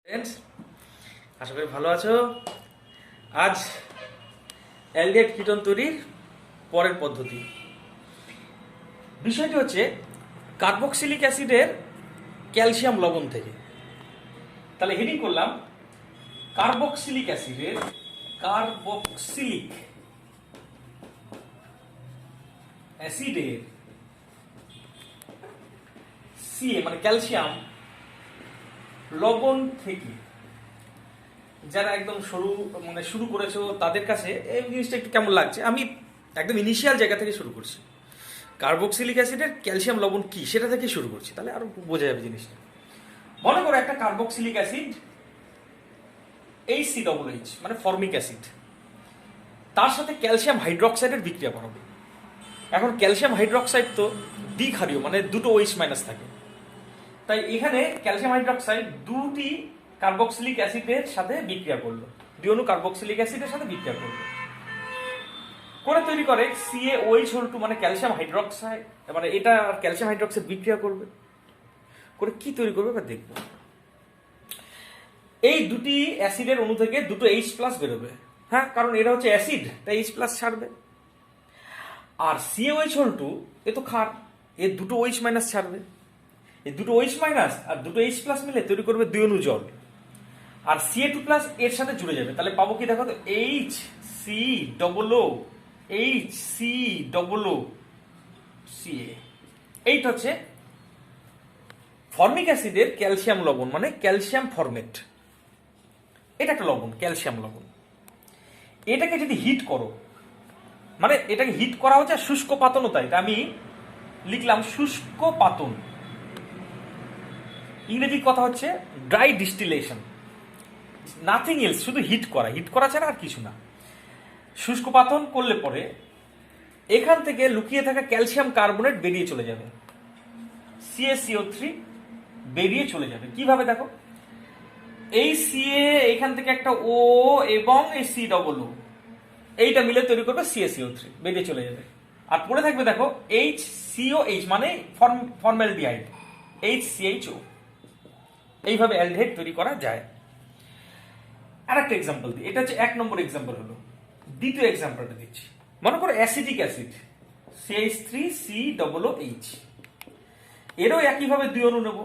Friends, আশা করি ভালো আছো। আজ অ্যালডিহাইড কিটোন তৈরির পরের পদ্ধতি। বিষয়টি হচ্ছে কার্বক্সিলিক অ্যাসিডের ক্যালসিয়াম লবণ থেকে। তাহলে হেডিং করলাম কার্বক্সিলিক অ্যাসিডের কার্বক্সিলিক অ্যাসিডের সিএ মানে ক্যালসিয়াম লবণ থেকে। যারা একদম শুরু করেছো তাদের কাছে এই জিনিসটা একটু কেমন লাগছে, আমি একদম ইনিশিয়াল জায়গা থেকে শুরু করছি। কার্বক্সিলিক অ্যাসিডের ক্যালসিয়াম লবণ কি সেটা থেকে শুরু করছি, তাহলে আরো বোঝা যাবে জিনিসটা। মনে করো একটা কার্বক্সিলিক অ্যাসিড HCOH মানে ফর্মিক অ্যাসিড, তার সাথে ক্যালসিয়াম হাইড্রোক্সাইডের বিক্রিয়া করাবে। এখন ক্যালসিয়াম হাইড্রোক্সাইড তো দ্বিক্ষারীয়, মানে দুটো OH মাইনাস থাকে। তাই এখানে ক্যালসিয়াম হাইড্রোক্সাইড দুটি কার্বক্সিলিক অ্যাসিডের সাথে বিক্রিয়া করলো, দুই অণু কার্বক্সিলিক অ্যাসিডের সাথে বিক্রিয়া করলো, করে তৈরি করে CaOH মানে ক্যালসিয়াম হাইড্রোক্সাইড। মানে এটা ক্যালসিয়াম হাইড্রোক্সাইড বিক্রিয়া করবে, করে কি তৈরি করবে এবার দেখবো। এই দুটি অ্যাসিডের অণু থেকে দুটো H+ বেরোবে, হ্যাঁ, কারণ এটা হচ্ছে অ্যাসিড, তাই H+ ছাড়বে। আর CaOH এ তো ক্ষার, এর দুটো OH মাইনাস ছাড়বে। এই দুটো OH মাইনাস আর দুটো H+ মিলে তৈরি করবে দুই অণু জল, আর Ca2+ এর সাথে জুড়ে যাবে। তাহলে পাবো কি দেখো তো, HCOO HCOO Ca। এইটা হচ্ছে ফর্মিক অ্যাসিডের ক্যালসিয়াম লবণ, মানে ক্যালসিয়াম ফরমেট। এটা একটা লবণ, ক্যালসিয়াম লবণ। এটাকে যদি হিট করো, মানে এটাকে হিট করা হচ্ছে শুষ্ক পাতনও, তাই আমি লিখলাম শুষ্ক পাতন। ইংরেজি কথা হচ্ছে ড্রাই ডিস্টিলেশন, নাথিং এলস, শুধু হিট করা ছাড়া আর কিছু না। শুষ্ক পাতন করলে পরে এখান থেকে লুকিয়ে থাকা ক্যালসিয়াম কার্বনেট বেরিয়ে চলে যাবে, CaCO3 বেরিয়ে চলে যাবে। কিভাবে দেখো, এই Ca এখান থেকে একটা O এবং এই COO এইটা মিলে তৈরি করবে CaCO3, বেরিয়ে চলে যাবে। আর পড়ে থাকবে দেখো HCOH মানে ফর্মালডিহাইড, HCHO। এইভাবে অ্যালডিহাইড তৈরি করা যায়। আর একটা এক্সাম্পল দিই, এটা হচ্ছে 1 নম্বর এক্সাম্পল হলো। দ্বিতীয় এক্সাম্পলটা দিচ্ছি। মনে করো অ্যাসিটিক অ্যাসিড CH3COOH, এরও একইভাবে দুই অণু নেব,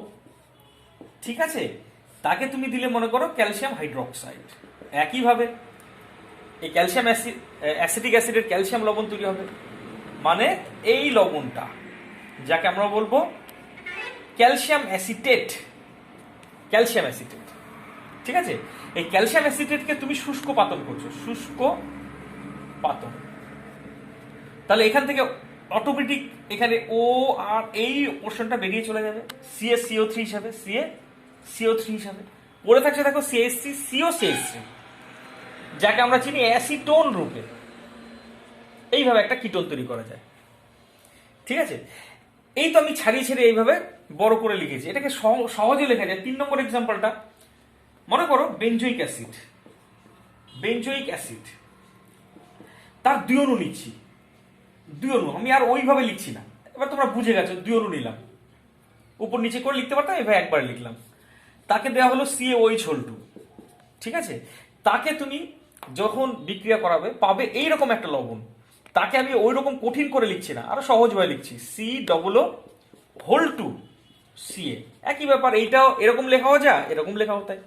ঠিক আছে। তাকে তুমি দিলে মনে করো ক্যালসিয়াম হাইড্রোক্সাইড। একইভাবে এই ক্যালসিয়াম অ্যাসিটিক অ্যাসিডের ক্যালসিয়াম লবণ তৈরি হবে, মানে এই লবণটা যাকে আমরা বলবো ক্যালসিয়াম অ্যাসিটেট। ক্যালসিয়াম অ্যাসিটেট, ঠিক আছে। এই ক্যালসিয়াম অ্যাসিটেটকে তুমি শুষ্ক পাতন করছো, শুষ্ক পাতন। তাহলে এখান থেকে অটোমেটিক এখানে ও আর এই পোর্শনটা বেরিয়ে চলে যাবে CaCO3 হিসাবে, CaCO3 হিসাবে। পড়ে থাকছে দেখো CH3COCH3, যাকে আমরা চিনি অ্যাসিটোন রূপে। এইভাবে একটা কিটোন তৈরি করা যায়, ঠিক আছে। এই তো আমি ছাড়িয়ে এইভাবে বড় করে লিখেছি, এটাকে সহজে লেখা যায়। 3 নম্বর এক্সাম্পলটা মনে করো বেঞ্জোইক অ্যাসিড, তার দুই অণু নিচ্ছি, দুই অণু, আমি আর ওইভাবে লিখছি না। এবার তোমরা বুঝে গেছো, দুই অণু নিলাম, উপর নিচে করে লিখতে পারতাম, এভাবে একবার লিখলাম। তাকে দেওয়া হলো CaOH, ঠিক আছে। তাকে তুমি যখন বিক্রিয়া করাবে পাবে এইরকম একটা লবণ। তাকে আমি ওই রকম কঠিন করে লিখছি না, আরো সহজভাবে লিখছি, COO2 Ca। একই ব্যাপার, এইটাও এরকম লেখাও যায়, এরকম লেখাও তাই।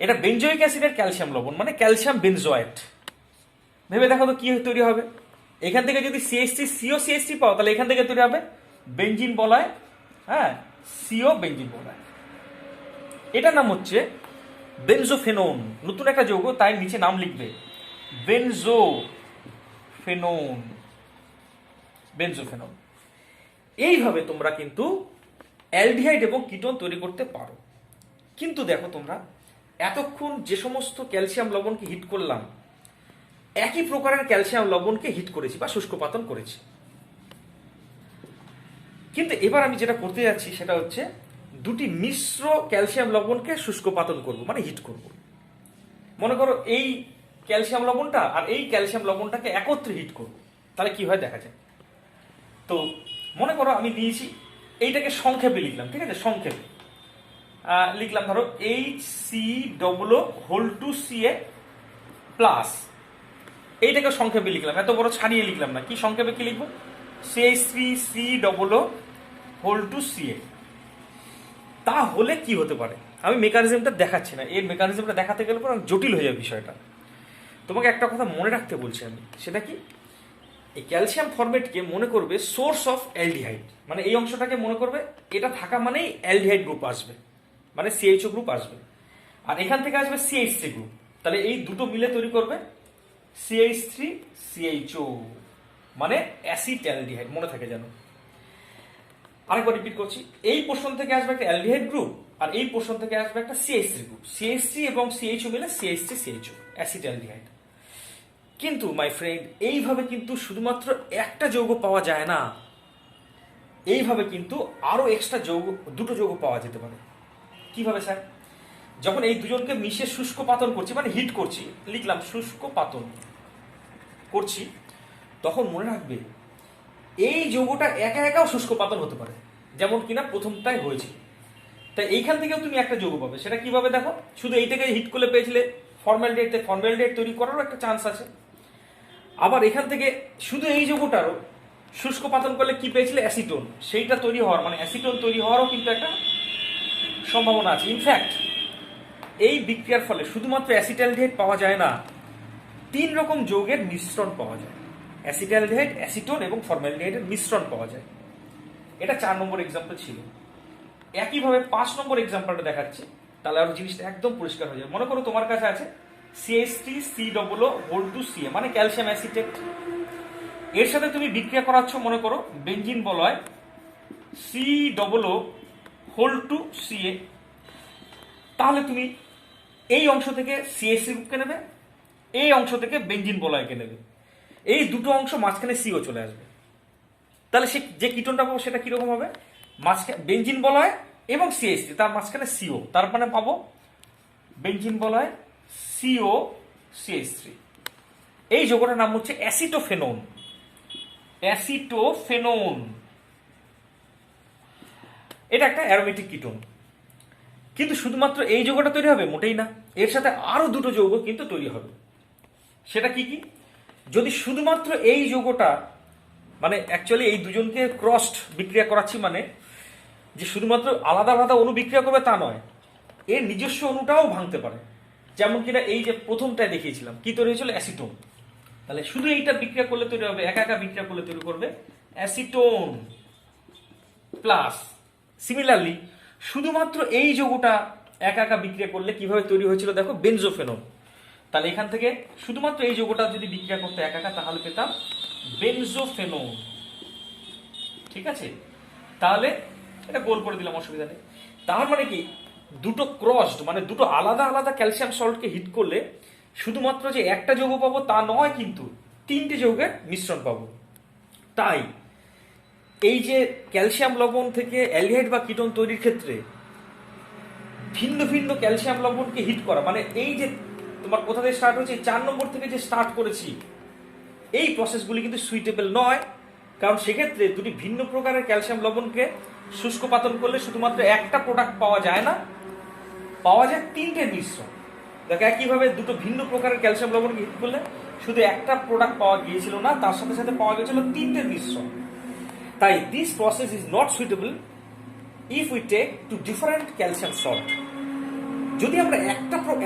এটা বেঞ্জোইক অ্যাসিডের ক্যালসিয়াম লবণ, মানে ক্যালসিয়াম বেনজোয়েট। ভেবে দেখো তো কি তৈরি হবে। এখান থেকে যদি CH3COCH3 পাও, তাহলে এখান থেকে তৈরি হবে বেঞ্জিন বলয়, হ্যাঁ, CO বেঞ্জিন বলয়। এটার নাম হচ্ছে বেনজোফেনোন, নতুন একটা যৌগ, তাই নিচে নাম লিখবে বেনজোফেনোন। এইভাবে তোমরা কিন্তু অ্যালডিহাইড এবং কিটোন তৈরি করতে পারো। কিন্তু দেখো, তোমরা এতক্ষণ যে সমস্ত ক্যালসিয়াম লবণকে হিট করলাম, একই প্রকারের ক্যালসিয়াম লবণকে হিট করেছি বা শুষ্কপাতন করেছি। কিন্তু এবার আমি যেটা করতে যাচ্ছি সেটা হচ্ছে দুটি মিশ্র ক্যালসিয়াম লবণকে শুষ্কপাতন করব, মানে হিট করব। মনে করো এই ক্যালসিয়াম লবণটা আর এই ক্যালসিয়াম লবণটাকে একত্রে হিট করব, তাহলে কি হয় দেখা যায়। তো মনে করো আমি দিয়েছি, এইটাকে সংক্ষেপে লিখলাম, ঠিক আছে, সংক্ষেপে। লিখলাম ধরো HC+CA প্লাস, এইটাকে সংক্ষেপে লিখলাম, এত বড় ছাড়িয়ে লিখলাম না, কি সংক্ষেপে কি লিখবো, CH3C+CA। তাহলে কি হতে পারে, আমি মেকানিজমটা দেখাচ্ছি না, এর মেকানিজমটা দেখাতে গেলে পর জটিল হয়ে যাবে বিষয়টা। তোমাকে একটা কথা মনে রাখতে বলছি আমি, সেটা কি, এই ক্যালসিয়াম ফরম্যাটকে মনে করবে সোর্স অফ অ্যালডিহাইড, মানে এই অংশটাকে মনে করবে এটা থাকা মানেই অ্যালডিহাইড গ্রুপ আসবে, মানে সিএইচও গ্রুপ আসবে, আর এখান থেকে আসবে সিএইচ3 গ্রুপ, তাহলে এই দুটো মিলে তৈরি করবে CH3CHO, মানে অ্যাসিটালডিহাইড, মনে থাকে যেন। আরেকবার রিপিট করছি, এই পোর্শন থেকে আসবে একটা অ্যালডিহাইড গ্রুপ, আর এই পোর্শন থেকে আসবে একটা CH3 গ্রুপ, CH3 এবং CHO মিলে CH3CHO, অ্যাসিটালডিহাইড। কিন্তু মাই ফ্রেন্ড, এইভাবে কিন্তু শুধুমাত্র একটা যৌগ পাওয়া যায় না, এইভাবে কিন্তু আরো এক্সট্রা যৌগ, দুটো যৌগ পাওয়া যেতে পারে। কিভাবে স্যার, যখন এই দুজনকে মিশিয়ে শুষ্ক পাতন করছি, মানে হিট করছি, লিখলাম শুষ্ক পাতন করছি, তখন মনে রাখবে এই যৌগটা একা একাও শুষ্ক পাতন হতে পারে, যেমন কিনা প্রথমটাই হয়েছে। তাই এইখান থেকেও তুমি একটা যৌগ পাবে, সেটা কিভাবে দেখো, শুধু এইটাকে হিট করলে পেয়েছিলে ফর্মালডিহাইড, ফর্মালডিহাইড তৈরি করারও একটা চান্স আছে। আবার এখান থেকে শুধু এই যৌগটারও শুষ্ক পাতন করলে কি পেয়েছিলে, অ্যাসিটোন, সেইটা তৈরি হওয়ার, মানে অ্যাসিটোন তৈরি হওয়ারও কিন্তু একটা সম্ভাবনা আছে। ইনফ্যাক্ট এই বিক্রিয়ার ফলে শুধুমাত্র অ্যাসিটালডিহাইড পাওয়া যায় না, 3 রকম যৌগের মিশ্রণ পাওয়া যায়, অ্যাসিটালডিহাইড, অ্যাসিটোন এবং ফর্মালডিহাইডের মিশ্রণ পাওয়া যায়। এটা 4 নম্বর এক্সাম্পল ছিল। একইভাবে 5 নম্বর এক্সাম্পলটা দেখাচ্ছি, তাহলে আর জিনিসটা একদম পরিষ্কার হয়ে যাবে। মনে করো তোমার কাছে আছে CH3C+CA, মানে ক্যালসিয়াম অ্যাসিটেট, এর সাথে তুমি বিক্রিয়া করাচ্ছ, মনে করো বেঞ্জিন বলয় C+CA, তাহলে তুমি এই অংশ থেকে CH3 গ্রুপকে নেবে, এই অংশ থেকে বেঞ্জিন বলয়কে নেবে, এই দুটো অংশ মাঝখানে CO চলে আসবে, তাহলে সে যে কিটোনটা পাবো সেটা কিরকম হবে, মাঝখানে বেঞ্জিন বলয় এবং CH3, তার মাঝখানে CO, তার মানে পাবো বেঞ্জিন বলয় COCH3। এই যৌগটার নাম হচ্ছে অ্যাসিটোফেনোন, অ্যাসিটোফেনোন। এটা একটা অ্যারোমেটিক কিটোন। কিন্তু শুধুমাত্র এই যৌগটা তৈরি হবে মোটেই না, এর সাথে আরো দুটো যৌগ কিন্তু তৈরি হবে। সেটা কি কি, যদি শুধুমাত্র এই যৌগটা, মানে অ্যাকচুয়ালি এই দুজনকে ক্রসড বিক্রিয়া করাচ্ছি, মানে যে শুধুমাত্র আলাদা আলাদা অণু বিক্রিয়া করবে তা নয়, এর নিজস্ব অণুটাও ভাঙতে পারে, যেমন কিনা এই যে প্রথমটায় দেখিয়েছিলাম কি তৈরি হয়েছিল, অ্যাসিটোন। তাহলে শুধু এইটা বিক্রিয়া করলে তৈরি হবে, একা একা বিক্রিয়া করলে তৈরি করবে অ্যাসিটোন প্লাস। সিমিলারলি শুধুমাত্র এই যৌগটা একা একা বিক্রিয়া করলে কিভাবে তৈরি হয়েছিল দেখো, বেনজোফেনন। তাহলে এখান থেকে শুধুমাত্র এই যৌগটা যদি বিক্রিয়া করতে একা একা, তাহলে পেতাম বেনজোফেনন। ঠিক আছে, তাহলে এটা গোল করে দিলাম, অসুবিধা নেই। তার মানে কি, দুটো ক্রসড, মানে দুটো আলাদা আলাদা ক্যালসিয়াম সল্টকে হিট করলে শুধুমাত্র যে একটা যৌগ পাবো তা নয়, কিন্তু 3টে যৌগের মিশ্রণ পাবো। তাই এই যে ক্যালসিয়াম লবণ থেকে অ্যালডিহাইড বা কিটোন তৈরির ক্ষেত্রে ভিন্ন ভিন্ন ক্যালসিয়াম লবণকে হিট করা, মানে এই যে তোমার কোথা থেকে স্টার্ট হয়েছে, 4 নম্বর থেকে যে স্টার্ট করেছি, এই প্রসেসগুলি কিন্তু সুইটেবল নয়, কারণ সেক্ষেত্রে দুটি ভিন্ন প্রকারের ক্যালসিয়াম লবণকে শুষ্ক পাতন করলে শুধুমাত্র একটা প্রোডাক্ট পাওয়া যায় না, পাওয়া যায় 3টের মিশ্রণ। দেখো একইভাবে দুটো ভিন্ন প্রকারের ক্যালসিয়াম লবণকে হিট করলে শুধু একটা প্রোডাক্ট পাওয়া গিয়েছিল না, তার সাথে সাথে পাওয়া গিয়েছিল 3টের মিশ্রণ। তাই this process is not suitable if we take two different calcium salt. যদি আমরা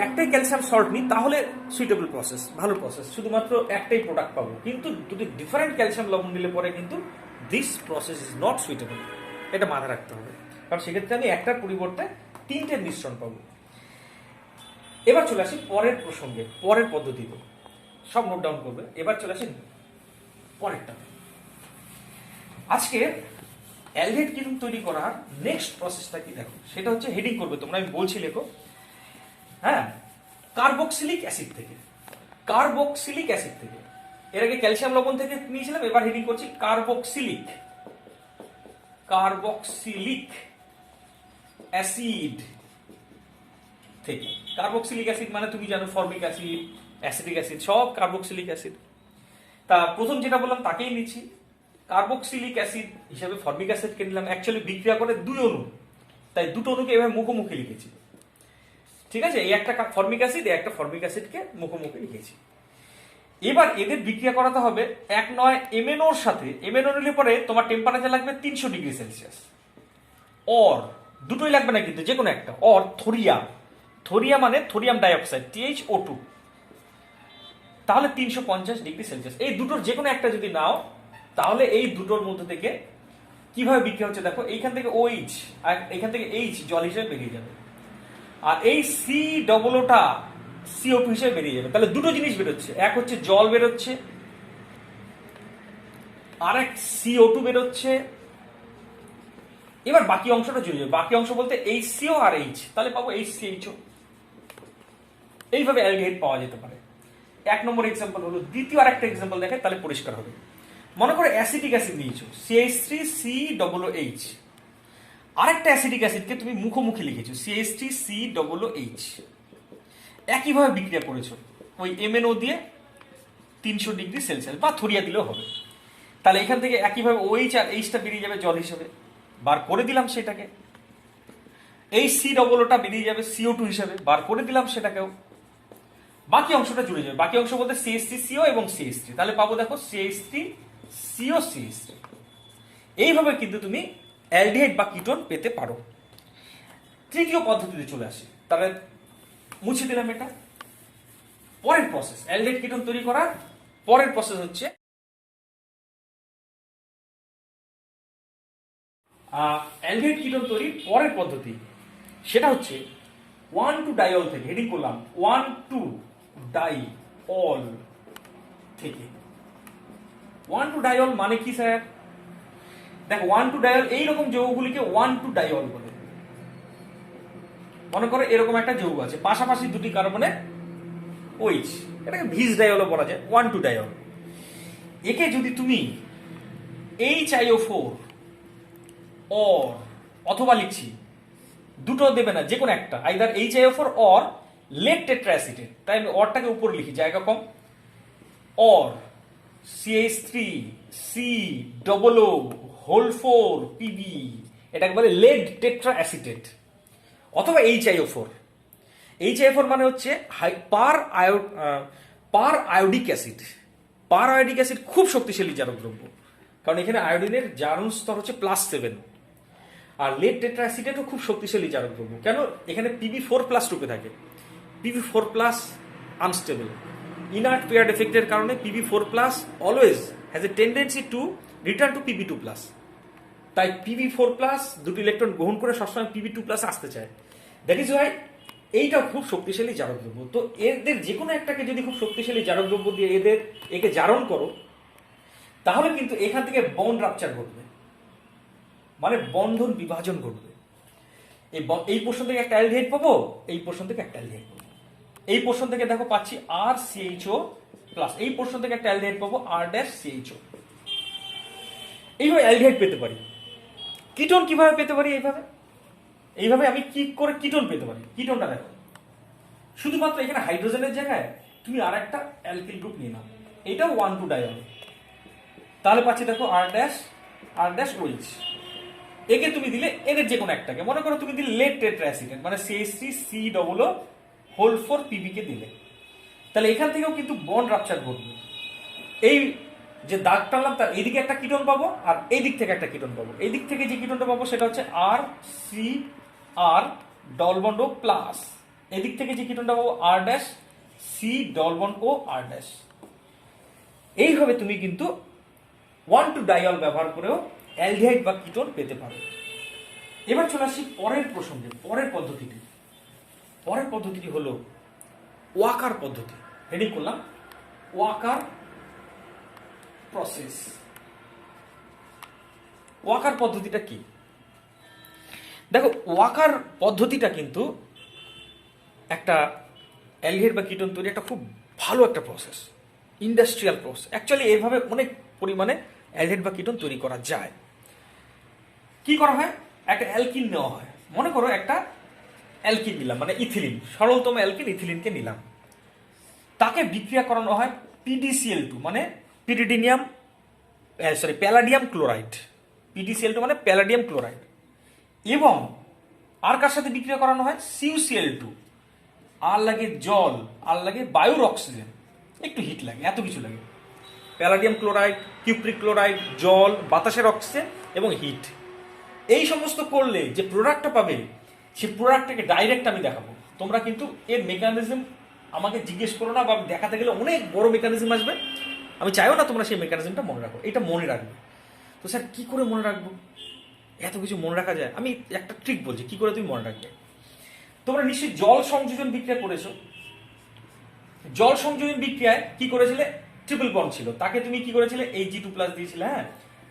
একটাই ক্যালসিয়াম সল্ট নিই তাহলে সুইটেবল প্রসেস, ভালো প্রসেস, শুধুমাত্র একটাই প্রোডাক্ট পাবো। কিন্তু দুটি ডিফারেন্ট ক্যালসিয়াম লবণ নিলে পরে কিন্তু this process is not suitable, এটা মাথায় রাখতে হবে, কারণ সেক্ষেত্রে আমি একটার পরিবর্তে 3টের মিশ্রণ পাবো। এবার চলে আসি পরের প্রসঙ্গে, পরের পদ্ধতিতে, সব নোট ডাউন করবে। এবার চলে আসি পরেরটা। আজকে অ্যালডিহাইড কিটোন তৈরি করার নেক্সট প্রসেসটা কি দেখো, সেটা হচ্ছে হেডিং করবে তোমরা, আমি বলছি লেখো, হ্যাঁ, কার্বক্সিলিক অ্যাসিড থেকে। কার্বক্সিলিক অ্যাসিড থেকে, এর আগে ক্যালসিয়াম লবণ থেকে নিয়েছিলাম, এবার হেডিং করছি কার্বক্সিলিক, কার্বক্সিলিক অ্যাসিড থেকে। কার্বক্সিলিক অ্যাসিড মানে তুমি জানো ফর্মিক অ্যাসিড, অ্যাসিটিক অ্যাসিড, সব কার্বক্সিলিক অ্যাসিড। তা প্রথম যেটা বললাম তাকেই নিচ্ছি, কার্বক্সিলিক অ্যাসিড হিসেবে ফর্মিক অ্যাসিডকে নিলাম। অ্যাকচুয়ালি বিক্রিয়া করে 2 অণু, তাই দুটো অণুকে এভাবে মুখোমুখি লিখেছি। ঠিক আছে, এই একটা ফর্মিক অ্যাসিড, এই একটা ফর্মিক অ্যাসিডকে মুখোমুখি লিখেছি। এবার এদের বিক্রিয়া করাতে হবে এক নয় এমএনওর সাথে। এমএনও নিলে পরে তোমার টেম্পারেচার লাগবে 300 ডিগ্রি সেলসিয়াস। অর দুটোই লাগবে না কিন্তু, যে কোনো একটা। অর থোরিয়াম, থোরিয়াম মানে থোরিয়াম ডাইঅক্সাইড, TiO2, তাহলে 350 ডিগ্রি সেলসিয়াস। এই দুটোর যে কোনো একটা যদি নাও, তাহলে এই দুটোর মধ্যে থেকে কিভাবে বিক্রিয়া হচ্ছে দেখো। এইখান থেকে OH আর এইখান থেকে H জল হিসেবে বেরিয়ে যাবে, আর এই COOটা CO2 হিসেবে বেরিয়ে যাবে। তাহলে দুটো জিনিস বেরোচ্ছে, এক হচ্ছে জল বেরোচ্ছে, আর এক CO2 বেরোচ্ছে। এবার বাকি অংশটা চলে যাবে, বাকি অংশ বলতে HCO আর H, তাহলে পাবো HCHO। এইভাবে অ্যালডিহাইড পাওয়া যেতে পারে। এক নম্বর এক্সাম্পল হলো। দ্বিতীয় আরেকটা এক্সাম্পল দেখায়, তাহলে পরিষ্কার হবে। মনে করে অ্যাসিটিক অ্যাসিড নিয়েছো, CH3COOH। আরেকটা অ্যাসিটিক অ্যাসিডকে তুমি মুখোমুখি লিখেছো, CH3COOH। একইভাবে বিক্রিয়া করেছো ওই MnO দিয়ে 300 ডিগ্রি সেলসিয়াস, বা থরিয়া দিলেও হবে। তাহলে এখান থেকে একইভাবে OH আর Hটা বেরিয়ে যাবে জল হিসেবে, বার করে দিলাম সেটাকে। এই COOটা বেরিয়ে যাবে CO2 হিসেবে, বার করে দিলাম সেটাকেও। বাকি অংশটা জুড়ে যাবে, বাকি অংশ বলতে CH3CO এবং CH3, তাহলে পাবো দেখো CH3CO CH3। এইভাবে কিন্তু তুমি অ্যালডিহাইড বা কিটোন পেতে পারো। তৃতীয় পদ্ধতিতে চলে আসে, তাহলে মুছে দিলাম এটা। পরের প্রসেস, অ্যালডিহাইড কিটোন তৈরি করার পরের প্রসেস হচ্ছে অ্যালডিহাইড কিটোন তৈরির পরের পদ্ধতি, সেটা হচ্ছে 1,2-ডাইঅল থেকে। হেডিং করলাম 1,2-ডাইঅল থেকে। 1,2-ডাইঅল মানে কি স্যার? দেখো 1,2-ডাইঅল এইরকম যৌগগুলিকে 1,2-ডাইঅল বলে। মনে করো এরকম একটা যৌগ আছে, পাশাপাশি দুটি কার্বনের OH, এটাকে ভিজ ডাইঅলও বলা যায়। 1,2-ডাইঅল, একে যদি তুমি HiO4 অর, অথবা লিখছি, দুটো দেবে না, যে কোনো একটা, আইদার HiO4 অর লেড টেট্রাঅ্যাসিটেট, তাই আমি অরটাকে উপরে লিখি, জায়গা কম, অর CH3COO4 PB, এটাকে বলে লেড টেট্রাঅ্যাসিটেট, অথবা HiO4। HiO4 মানে হচ্ছে পার আয়োডিক অ্যাসিড। পার আয়োডিক অ্যাসিড খুব শক্তিশালী জারক দ্রব্য, কারণ এখানে আয়োডিনের জারণ স্তর হচ্ছে +7। আর লেড টেট্রাঅ্যাসিটেটও খুব শক্তিশালী জারক দ্রব্য, কেন? এখানে PB4+ রূপে থাকে। PB4+ আনস্টেবল, ইনার্ট পেয়ার্ড এফেক্টের কারণে PB4+ always has a tendency to return to PB2+। তাই PB4+ দুটি ইলেকট্রন গ্রহণ করে সবসময় PB2+ আসতে চায়। দ্যাট ইজ ওয়াই এইটাও খুব শক্তিশালী জারক দ্রব্য। তো এদের যে কোনো একটাকে যদি খুব শক্তিশালী জারক দ্রব্য দিয়ে একে জারণ করো, তাহলে কিন্তু এখান থেকে বন্ড রাপচার ঘটবে, মানে বন্ধন বিভাজন ঘটবে। এই পোর্শন থেকে একটা অ্যালডিহাইড পাবো, এই পোর্শন থেকে একটা অ্যালডিহাইড পাবো। এই পোর্শন থেকে দেখো পাচ্ছি RCHO+, এই পোর্শন থেকে একটা অ্যালডিহাইড পাবো R-CHO। এইভাবে অ্যালডিহাইড পেতে পারি। কিটোন কিভাবে পেতে পারি? এইভাবে আমি কি করে কিটোন পেতে পারি? কিটোনটা দেখো, শুধুমাত্র এখানে হাইড্রোজেনের জায়গায় তুমি আর একটা অ্যালকিল গ্রুপ নিয়ে নাও, এটাও 1,2-ডাইঅল, তাহলে পাচ্ছি দেখো R-OH। একে তুমি দিলে এদের যে কোনো একটাকে, মনে করো তুমি দিলে লেড টেট্রাঅ্যাসিটেট মানে CH3COO4 PB কে দিলে, তাহলে এখান থেকেও কিন্তু বন্ড রাপচার ঘটবে। এই যে দাগ টানলাম তার এইদিকে একটা কিটোন পাবো, আর এই দিক থেকে একটা কিটোন পাবো। এই দিক থেকে যে কিটোনটা পাবো সেটা হচ্ছে RCR double bond O plus, এদিক থেকে যে কিটোনটা পাবো R-C double bond O R-। এইভাবে তুমি কিন্তু 1,2-ডাইঅল ব্যবহার করেও অ্যালডিহাইড বা কিটোন পেতে পারো। এবার চলে আসি পরের প্রসঙ্গে, পরের পদ্ধতিটি হলো ওয়াকার পদ্ধতি। হেডিং করলাম ওয়াকার প্রসেস। ওয়াকার পদ্ধতিটা কি? দেখো ওয়াকার পদ্ধতিটা কিন্তু একটা অ্যালডিহাইড বা কিটোন তৈরি একটা খুব ভালো একটা প্রসেস, ইন্ডাস্ট্রিয়াল প্রসেস। অ্যাকচুয়ালি এভাবে অনেক পরিমাণে অ্যালডিহাইড বা কিটোন তৈরি করা যায়। কি করা হয়? একটা অ্যালকিন নেওয়া হয়, মনে করো একটা অ্যালকিন নিলাম, মানে ইথিলিন, সরলতম অ্যালকিন ইথিলিনকে নিলাম, তাকে বিক্রিয়া করানো হয় PdCl2 মানে প্যালাডিয়াম ক্লোরাইড। PdCl2 মানে প্যালাডিয়াম ক্লোরাইড, এবং আর কার সাথে বিক্রিয়া করানো হয়? CuCl2, আর লাগে জল, আর লাগে বায়ুর অক্সিজেন, একটু হিট লাগে, এত কিছু লাগে। প্যালাডিয়াম ক্লোরাইড, কিউপ্রিক ক্লোরাইড, জল, বাতাসের অক্সিজেন এবং হিট, এই সমস্ত করলে যে প্রোডাক্টটা পাবে সেই প্রোডাক্টটাকে ডাইরেক্ট আমি দেখাবো। তোমরা কিন্তু এর মেকানিজম আমাকে জিজ্ঞেস করো না, বা দেখাতে গেলে অনেক বড় মেকানিজম আসবে, আমি চাইও না তোমরা সেই মেকানিজমটা মনে রাখো। এটা মনে রাখবে। তো স্যার কি করে মনে রাখবো? এত কিছু মনে রাখা যায়? আমি একটা ট্রিক বলছি কি করে তুমি মনে রাখবে। তোমরা নিশ্চয়ই জল সংযোজন বিক্রিয়া করেছো। জল সংযোজন বিক্রিয়ায় কি করেছিলে? ট্রিপল বন্ড ছিল, তাকে তুমি কি করেছিলে? Ag2+ দিয়েছিলে, হ্যাঁ,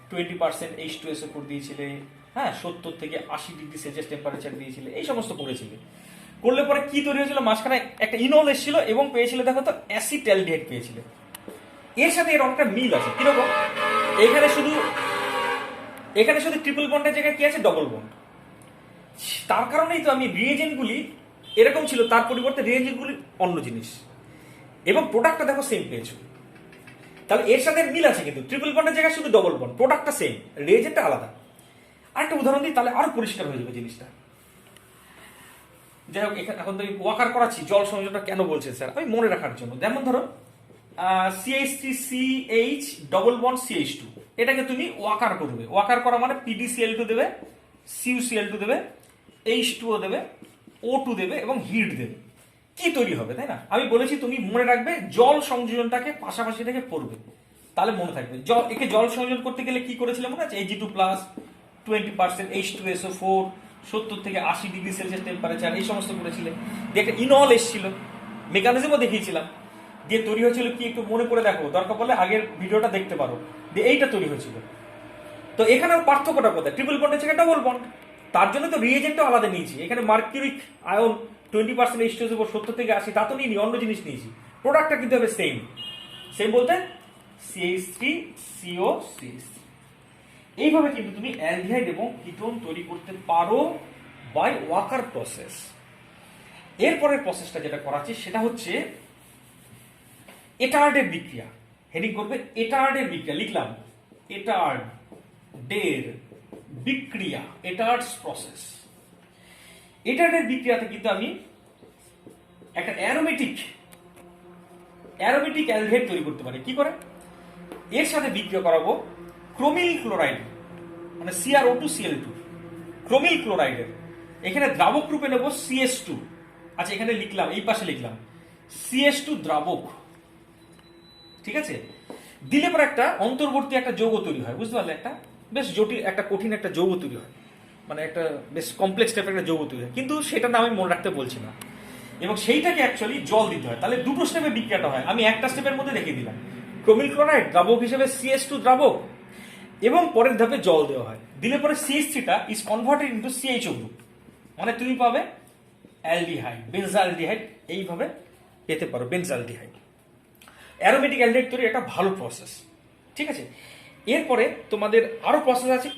20% H2SO4 দিয়েছিলে, হ্যাঁ, 70 থেকে 80 ডিগ্রি সেলসিয়াস টেম্পারেচার দিয়েছিলে, এই সমস্ত করেছিলে। করলে পরে কি তৈরি হয়েছিল? মাঝখানে একটা ইনল এসেছিল এবং পেয়েছিলে, দেখো তো, অ্যাসিটালডিহাইড পেয়েছিলে। এর সাথে এর অনেকটা মিল আছে। কিরকম? এখানে শুধু ট্রিপল বন্ডের জায়গায় কি আছে? Double bond. তার কারণেই তো আমি রিয়েজেন্টগুলি এরকম ছিল, তার পরিবর্তে রিয়েজেন্টগুলি অন্য জিনিস, এবং প্রোডাক্টটা দেখো সেম পেয়েছো। তাহলে এর সাথে মিল আছে, কিন্তু ট্রিপল বন্ডের জায়গায় শুধু ডবল বন্ড, প্রোডাক্টটা সেম, রিয়েজেন্টটা আলাদা। আরেকটা উদাহরণ দিই, তাহলে আরো পরিষ্কার হয়ে যাবে জিনিসটা। যাই হোক, এখন তো ওয়াকার করাচ্ছি জল সংযোজনটা কেন বলছে স্যার, আমি মনে রাখার জন্য। যেমন ধরো CH3CH ডবল বন্ড CH2, এটাকে তুমি ওয়াকার করবে। ওয়াকার করা মানে PdCl2 দেবে, CuCl2 দেবে, H2O দেবে, O2 দেবে এবং হিট দেবে। কি তৈরি হবে, তাই না? আমি বলেছি তুমি মনে রাখবে, জল সংযোজনটাকে পাশাপাশি রেখে পড়বে, তাহলে মনে থাকবে। একে জল সংযোজন করতে গেলে কি করেছিল মনে আছে? Ag2+, 20% H2SO4, 70 থেকে 80 ডিগ্রি সেলসিয়াস টেম্পারেচার, এই সমস্ত করেছিলে। দিয়ে একটা ইনল এসেছিল, মেকানিজমও দেখিয়েছিলাম, দিয়ে তৈরি হয়েছিল কি একটু মনে করে দেখো, দরকার পড়লে আগের ভিডিওটা দেখতে পারো, দিয়ে এইটা তৈরি হয়েছিল। তো এখানে পার্থক্যটা কোথায়? ট্রিপল বন্ডের থেকে ডবল বন্ড, তার জন্য তো রিয়েজেন্টও আলাদা নিয়েছি। এখানে মার্কিউরিক আয়ন 20% H2SO4, 70 থেকে 80, তা তো নিইনি, অন্য জিনিস নিয়েছি। প্রোডাক্টটা কিন্তু হবে সেম। সেম বলতে CH3COCH3। এইভাবে কিন্তু তুমি অ্যালডিহাইড এবং কিটোন তৈরি করতে পারো বাই ওয়াকার প্রসেস। এরপরের প্রসেসটা যেটা করাচ্ছি সেটা হচ্ছে এটার্ডের বিক্রিয়া। হেডিং করবে এটার্ডের বিক্রিয়া, লিখলাম এটার্ডের বিক্রিয়া, এটার্ডস প্রসেস। এটার্ডের বিক্রিয়াতে কিন্তু আমি একটা অ্যারোমেটিক অ্যালডিহাইড তৈরি করতে পারি। কি করে? এর সাথে বিক্রিয়া করাবো ক্রোমিল ক্লোরাইড, মানে CrO2Cl2, ক্রোমিল ক্লোরাইডের। এখানে দ্রাবক রূপে নেব CH2। আচ্ছা, এখানে লিখলাম, এই পাশে লিখলাম CH2 দ্রাবক, ঠিক আছে? দিলে পরে একটা অন্তর্বর্তী একটা যৌগ তৈরি হয়, বুঝতে পারলে? একটা বেশ জটিল, একটা কঠিন একটা যৌগ তৈরি হয়, মানে একটা বেশ কমপ্লেক্স টাইপের একটা যৌগ তৈরি হয়, কিন্তু সেটা নাম আমি মনে রাখতে বলছি না। এবং সেইটাকে অ্যাকচুয়ালি জল দিতে হয়। তাহলে দুটো স্টেপে বিক্রিয়াটা হয়, আমি একটা স্টেপের মধ্যে দেখিয়ে দিলাম। ক্রোমিল ক্লোরাইড দ্রাবক হিসেবে CH2 দ্রাবক, এবং পরের ধাপে জল দেওয়া হয়। দিলে পরে CH3টা is converted into CHO group, মানে তুমি পাবে অ্যালডিহাইড, বেনজালডিহাইড, এইভাবে পেতে পারো বেনজালডিহাইড। অ্যারোমেটিক অ্যালডিহাইড তৈরি একটা ভালো প্রসেস, ঠিক আছে? এরপরে তোমাদের আরো প্রসেস আছে,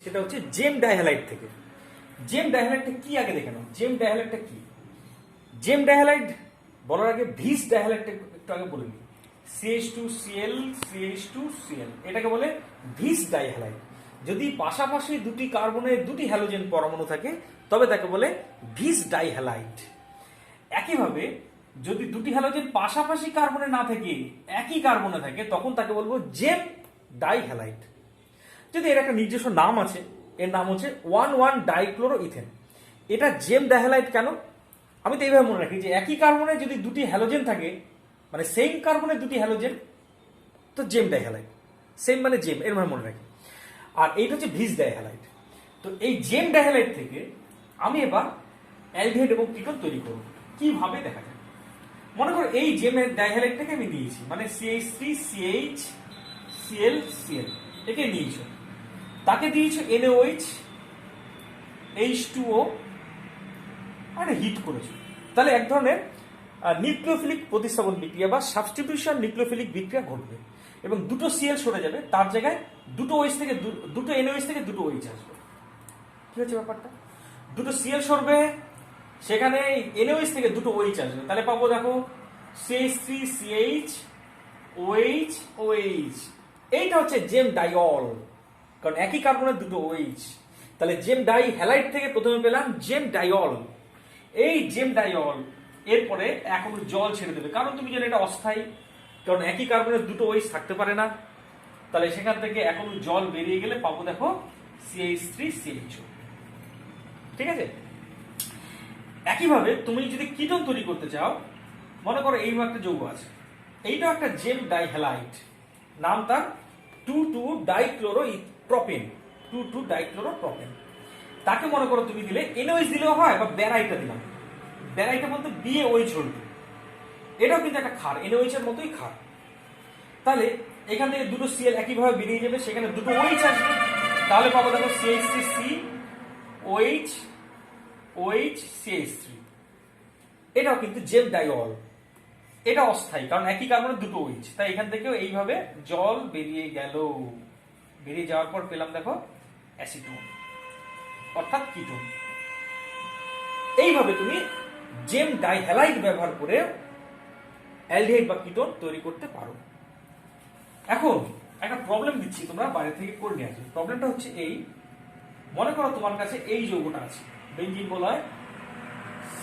সেটা হচ্ছে জেম ডাইহ্যালাইড থেকে। জেম ডাইহ্যালাইডটা কি আগে দেখে নাও। জেম ডাইহ্যালাইডটা কি? জেম ডাইহ্যালাইড বলার আগে ভিস ডাইহ্যালাইডটা একটু আগে বলে নিই। CH2Cl CH2Cl, এটাকে বলে ভিস ডাইহ্যালাইড। যদি পাশাপাশি দুটি কার্বনের দুটি হ্যালোজেন পরমাণু থাকে তবে তাকে বলে ভিস ডাইহ্যালাইড। একইভাবে যদি দুটি হ্যালোজেন পাশাপাশি কার্বনে না থাকে, একই কার্বনে থাকে, তখন তাকে বলবো জেম ডাইহ্যালাইড। যদি এর একটা নিজস্ব নাম আছে, এর নাম হচ্ছে 1,1-ডাইক্লোরোইথেন। এটা জেম ডাইহ্যালাইড কেন? আমি তো এইভাবে মনে রাখি যে একই কার্বনে যদি দুটি হ্যালোজেন থাকে, মানে সেম কার্বনে দুটি হ্যালোজেন, তো জেম ডাইহ্যালাইড। সেম মানে জেম, এর মানে মনে রাখি। আর এইটা হচ্ছে ভিস ডাইহ্যালাইড। তো এই জেম ডাইহ্যালাইড থেকে আমি এবার অ্যালডিহাইড এবং কিটোন তৈরি করব। কিভাবে দেখা যায়? মনে করো এই জেম ডাইহ্যালাইডটাকে আমি দিয়েছি, মানে CH3CHClCl, একে নিয়েছো, তাকে দিয়েছো NaOH, H2O, আর হিট করেছো। তাহলে এক ধরনের নিউক্লিওফিলিক প্রতিস্থাপন বিক্রিয়া বা সাবস্টিটিউশন নিউক্লিওফিলিক বিক্রিয়া ঘটবে, এবং দুটো Cl সরে যাবে, তার জায়গায় দুটো OH থেকে দুটো NaOH থেকে দুটো OH আসবে। কি হচ্ছে ব্যাপারটা? দুটো Cl সরবে, সেখানে NaOH থেকে দুটো OH আসবে, তাহলে পাবো দেখো CH3CH OH OH। এইটা হচ্ছে জেম ডাইল। কারণ একই কার্বনের দুটো OH। তাহলে জেম ডাই হ্যালাইড থেকে প্রথমে পেলাম জেম ডাইঅল। এই জেম ডাইঅল এরপরে এখনো জল ছেড়ে দেবে, কারণ তুমি জানো এটা অস্থায়ী, কারণ একই কার্বনের দুটো OH থাকতে পারে না। তাহলে সেখান থেকে এখনো জল বেরিয়ে গেলে পাবো দেখো CH3CHO। ঠিক আছে। একইভাবে তুমি যদি কিটোন তৈরি করতে চাও, মনে করো এই একটা যৌগ আছে, এইটাও একটা জেম ডাইহ্যালাইড, নাম তার 2,2-ডাইক্লোরোপ্রোপেন। 2,2-ডাইক্লোরোপ্রোপেন। তাকে মনে করো তুমি দিলে NOH দিলেও হয়, বা ব্যারাইটা দিলাম। ব্যারাইটা বলতে BaOH হল। এটাও কিন্তু একটা ক্ষার, NOH এর মতোই ক্ষার। তাহলে এখান থেকে দুটো Cl একইভাবে বেরিয়ে যাবে, সেখানে দুটো OH আসবে, তাহলে পাবো দেখো CH3COH OH CH3। এটাও কিন্তু জেম ডাইঅল। এটা অস্থায়ী, কারণ একই কার্বনের দুটো OH, তাই এখান থেকেও এইভাবে জল বেরিয়ে গেল। বেরিয়ে যাওয়ার পর পেলাম দেখো অ্যাসিটোন, অর্থাৎ কিটোন। এইভাবে তুমি জেম ডাইহ্যালাইড ব্যবহার করে অ্যালডিহাইড বা কিটোন তৈরি করতে পারো। এখন একটা প্রবলেম দিচ্ছি, তোমরা বাইরে থেকে করে নিয়ে আসবে। প্রবলেমটা হচ্ছে এই, মনে করো তোমার কাছে এই যৌগটা আছে, বেঞ্জিন বলা হয়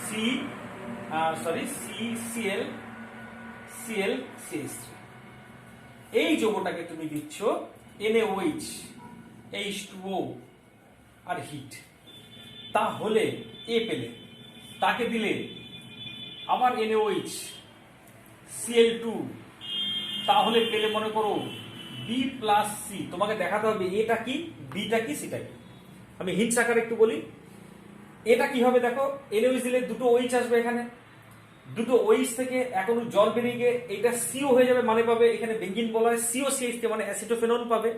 CCl CH3। এই যৌগটাকে তুমি দিচ্ছ NaOH H2O আর হিট, তাহলে এ পেলে, তাকে দিলে আবার NaOH Cl2, তাহলে পেলে মনে করো B+C। তোমাকে দেখাতে হবে এটা কি, বিটা কি, সিটা কি। আমি হিন্টস আকারে একটু বলি। এটা কি হবে দেখো, NaOH দিলে দুটো OH আসবে, এখানে দুটো OH থেকে এখনো জল বেরিয়ে গিয়ে এটা CO হয়ে যাবে, মানে পাবে এখানে বেঞ্জিন বলা হয় COCH3, মানে অ্যাসিটোফেনন পাবে।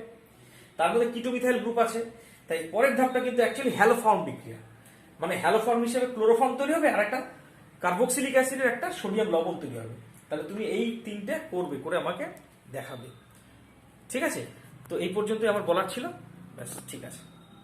তার মধ্যে কিটোমিথাইল গ্রুপ আছে। তাই পরের ধাপটা কিন্তু অ্যাকচুয়ালি হ্যালোফর্ম বিক্রিয়া, মানে হ্যালোফর্ম হিসেবে ক্লোরোফর্ম তৈরি হবে, আর একটা কার্বক্সিলিক অ্যাসিডের একটা সোডিয়াম লবণ তৈরি হবে। তাহলে তুমি এই তিনটে করবে, করে আমাকে দেখাবে। ঠিক আছে, তো এই পর্যন্তই আমার বলার ছিল। ব্যাস, ঠিক আছে।